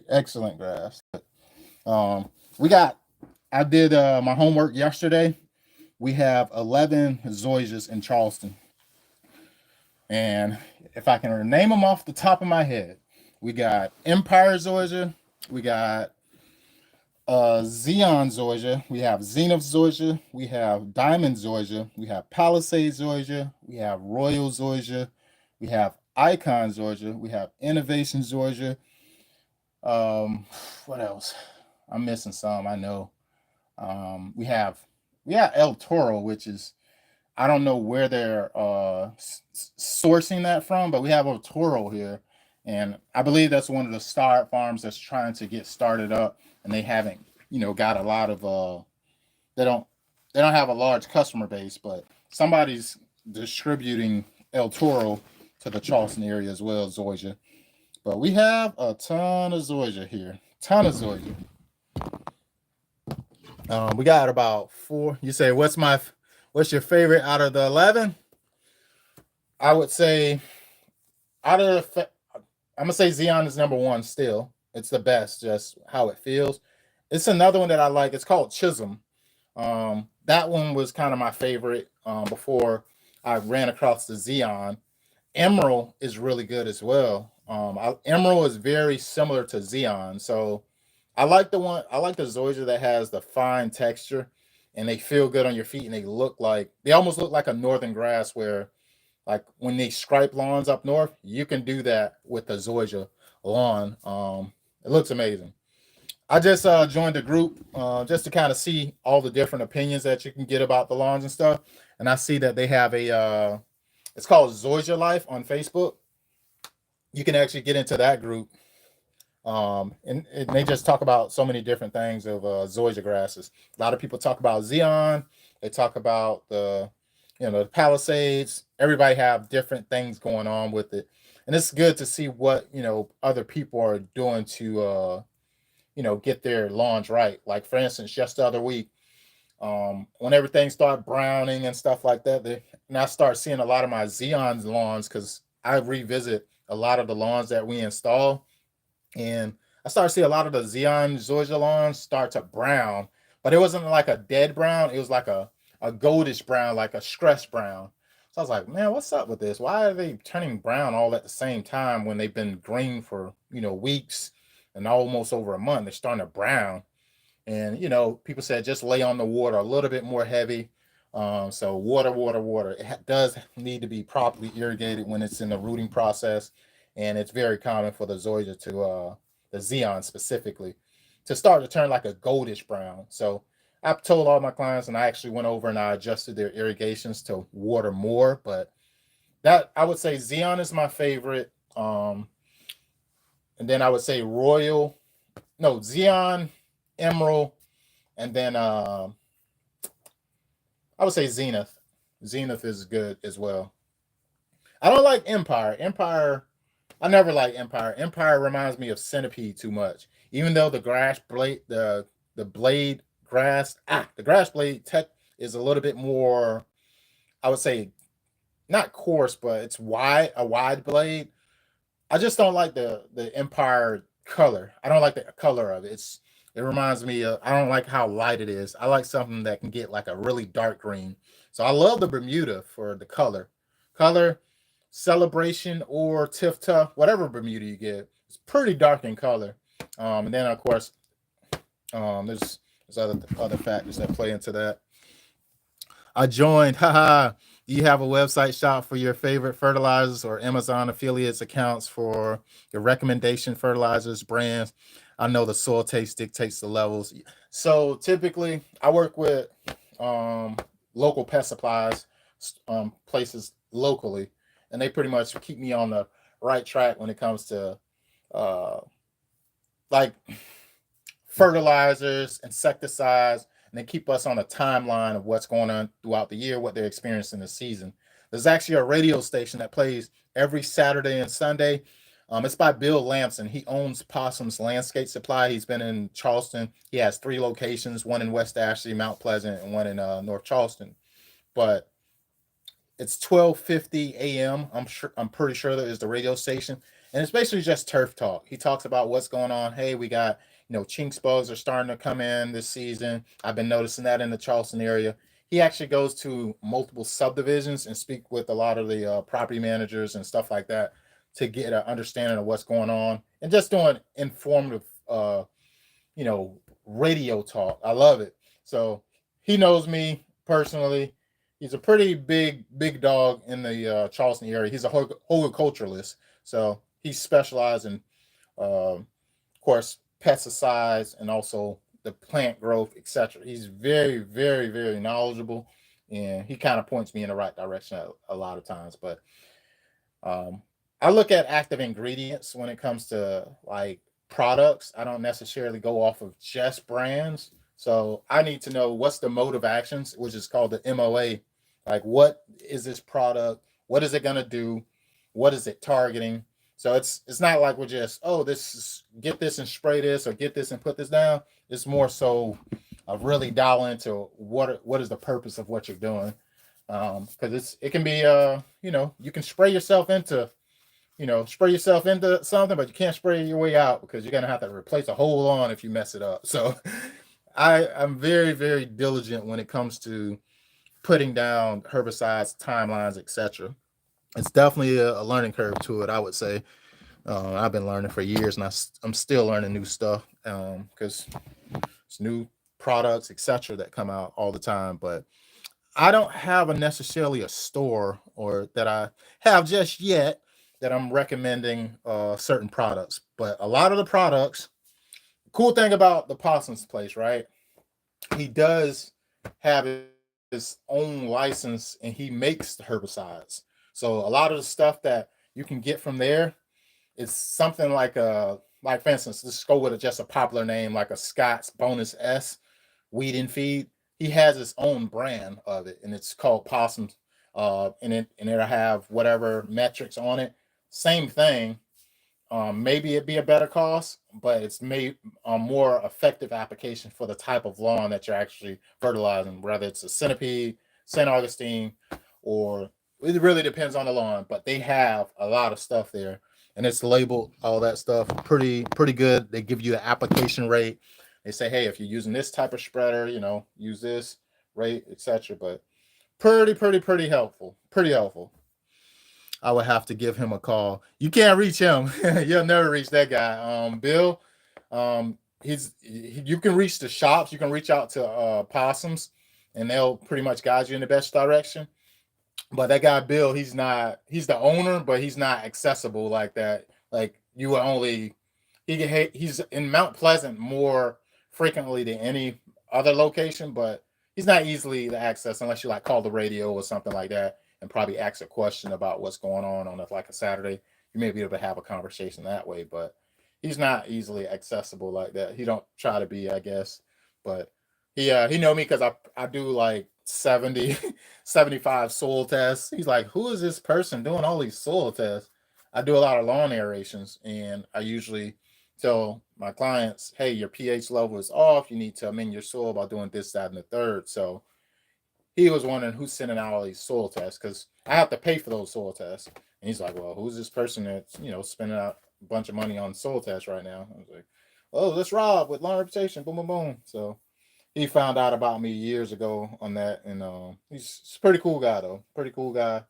excellent grass. We got. I did my homework yesterday. We have 11 zoysias in Charleston, and if I can name them off the top of my head, we got Empire zoysia, we got Xeon zoysia, we have Zenith zoysia, we have Diamond zoysia, we have Palisade zoysia, we have Royal zoysia, we have Icon zoysia, we have Innovation zoysia. Um, what else? I'm missing some. I know. We have El Toro, which is I don't know where they're sourcing that from, but we have El Toro here, and I believe that's one of the star farms that's trying to get started up, and they haven't, got a lot of they don't they don't have a large customer base, but somebody's distributing El Toro to the Charleston area as well, Zoysia. But we have a ton of Zoysia here, ton of Zoysia. We got about four. You say, what's your favorite out of the 11? I would say out of I'm gonna say Xeon is number one still. It's the best, just how it feels. It's another one that I like. It's called Chisholm. That one was kind of my favorite before I ran across the Xeon. Emerald is really good as well. Emerald is very similar to Xeon, so I like the one. I like the Zoysia that has the fine texture, and they feel good on your feet, and they almost look like a northern grass. Where like when they stripe lawns up north, you can do that with the Zoysia lawn. It looks amazing. I just joined the group just to kind of see all the different opinions that you can get about the lawns and stuff, and I see that they have a it's called Zoysia Life on Facebook. You can actually get into that group, and they just talk about so many different things of zoysia grasses. A lot of people talk about Xeon. They talk about the Palisades. Everybody have different things going on with it, and it's good to see what other people are doing to get their lawns right. Like for instance, just the other week, When everything started browning and stuff like that, and I start seeing a lot of my Xeon lawns because I revisit a lot of the lawns that we install, and I started to see a lot of the Xeon Zoysia lawns start to brown, but it wasn't like a dead brown. It was like a goldish brown, like a stress brown. So I was like, man, what's up with this? Why are they turning brown all at the same time when they've been green for weeks and almost over a month? They're starting to brown, and people said just lay on the water a little bit more heavy. So water, water, water. Does need to be properly irrigated when it's in the rooting process, and it's very common for the zoysia the Xeon specifically, to start to turn like a goldish brown. So I've told all my clients, and I actually went over and I adjusted their irrigations to water more. But that, I would say Xeon is my favorite. And then I would say Royal, no, Xeon, Emerald, and then I would say Zenith. Zenith is good as well. I don't like Empire. I never like Empire. Empire reminds me of Centipede too much. Even though the blade grass the grass blade tech is a little bit more, I would say, not coarse, but it's a wide blade. I just don't like the Empire color. I don't like the color of it. It reminds me of, I don't like how light it is. I like something that can get like a really dark green. So I love the Bermuda for the color. Color, Celebration or Tiff Tuff, whatever Bermuda you get, it's pretty dark in color. And then of course, there's other factors that play into that. I joined. Haha. Do you have a website shop for your favorite fertilizers or Amazon affiliates accounts for your recommendation fertilizers brands? I know the soil taste dictates the levels. So typically, I work with um, local pest supplies places locally, and they pretty much keep me on the right track when it comes to uh, like fertilizers, insecticides, and they keep us on a timeline of what's going on throughout the year, what they're experiencing this season. There's actually a radio station that plays every Saturday and Sunday. It's by Bill Lamson. He owns Possum's Landscape Supply. He's been in Charleston. He has three locations: one in West Ashley, Mount Pleasant, and one in North Charleston. But it's 12:50 a.m. I'm pretty sure that is the radio station, and it's basically just turf talk. He talks about what's going on. Hey, we got chinks bugs are starting to come in this season. I've been noticing that in the Charleston area. He actually goes to multiple subdivisions and speak with a lot of the property managers and stuff like that to get an understanding of what's going on and just doing informative you know, radio talk. I love it. So he knows me personally. He's a pretty big dog in the Charleston area. He's a horticulturalist, so he specializes in, of course, pesticides and also the plant growth, etc. He's very knowledgeable, and he kind of points me in the right direction a lot of times. But um, I look at active ingredients when it comes to like products. I don't necessarily go off of just brands. So I need to know what's the mode of actions, which is called the MOA. Like, what is this product? What is it gonna do? What is it targeting? So it's not like we're just, oh, this is, get this and spray this or get this and put this down. It's more so of really dial into what is the purpose of what you're doing. Because it can be you can spray yourself into something, but you can't spray your way out because you're gonna have to replace a whole lawn if you mess it up. So I'm very diligent when it comes to putting down herbicides, timelines, etc. It's definitely a learning curve to it, I would say. I've been learning for years, and I'm still learning new stuff because it's new products, etc., that come out all the time. But I don't have a necessarily a store or that I have just yet that I'm recommending certain products. But a lot of the products, cool thing about the Possum's place, right? He does have his own license and he makes the herbicides. So a lot of the stuff that you can get from there is something like for instance, let's go with just a popular name like a Scott's Bonus S Weed and Feed. He has his own brand of it, and it's called Possums. And it'll have whatever metrics on it. Same thing. maybe it'd be a better cost, but it's made a more effective application for the type of lawn that you're actually fertilizing, whether it's a centipede, St. Augustine, or it really depends on the lawn. But they have a lot of stuff there, and it's labeled all that stuff pretty good. They give you the application rate. They say, hey, if you're using this type of spreader, use this rate, etc. But pretty helpful. Pretty helpful. I would have to give him a call. You can't reach him. You'll never reach that guy. Bill, you can reach the shops. You can reach out to Possums, and they'll pretty much guide you in the best direction. But that guy Bill, he's the owner, but he's not accessible like that. Like you would only he's in Mount Pleasant more frequently than any other location, but he's not easily to access unless you like call the radio or something like that and probably ask a question about what's going on like a Saturday. You may be able to have a conversation that way, but he's not easily accessible like that. He don't try to be, I guess, but he know me because I do like 70, 75 soil tests. He's like, who is this person doing all these soil tests? I do a lot of lawn aerations, and I usually tell my clients, hey, your pH level is off. You need to amend your soil by doing this, that, and the third. So he was wondering who's sending out all these soil tests because I have to pay for those soil tests. And he's like, well, who's this person that's, spending out a bunch of money on soil tests right now? I was like, oh, that's Rob with Lawn Reputation. Boom, boom, boom. So he found out about me years ago on that. And he's a pretty cool guy, though. Pretty cool guy.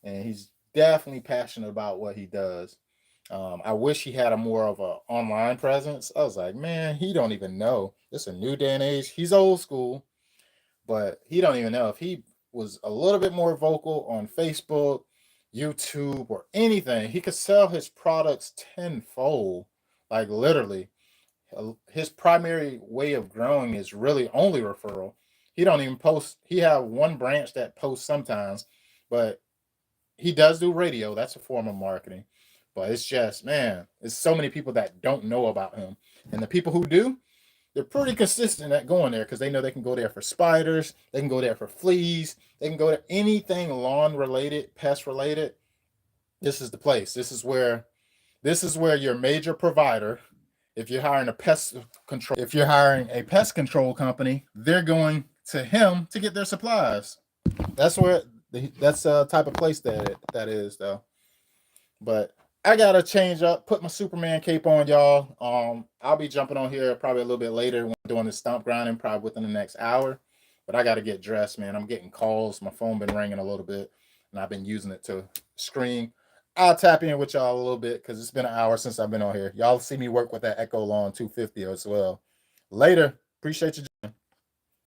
And he's definitely passionate about what he does. I wish he had a more of a online presence. I was like, man, he don't even know. It's a new day and age. He's old school, but he don't even know. If he was a little bit more vocal on Facebook, YouTube, or anything, he could sell his products tenfold. Like literally, his primary way of growing is really only referral. He don't even post. He have one branch that posts sometimes, but he does do radio. That's a form of marketing. But it's just, man, there's so many people that don't know about him. And the people who do, they're pretty consistent at going there because they know they can go there for spiders, they can go there for fleas, they can go to anything lawn related, pest related. This is the place. This is where your major provider, if you're hiring a pest control company, they're going to him to get their supplies. That's where that's a type of place that is though. But I gotta change up, put my Superman cape on, y'all. I'll be jumping on here probably a little bit later when I'm doing this stump grinding, probably within the next hour. But I gotta get dressed, man. I'm getting calls. My phone been ringing a little bit, and I've been using it to screen. I'll tap in with y'all a little bit because it's been an hour since I've been on here. Y'all see me work with that Echo Lawn 250 as well. Later. Appreciate you.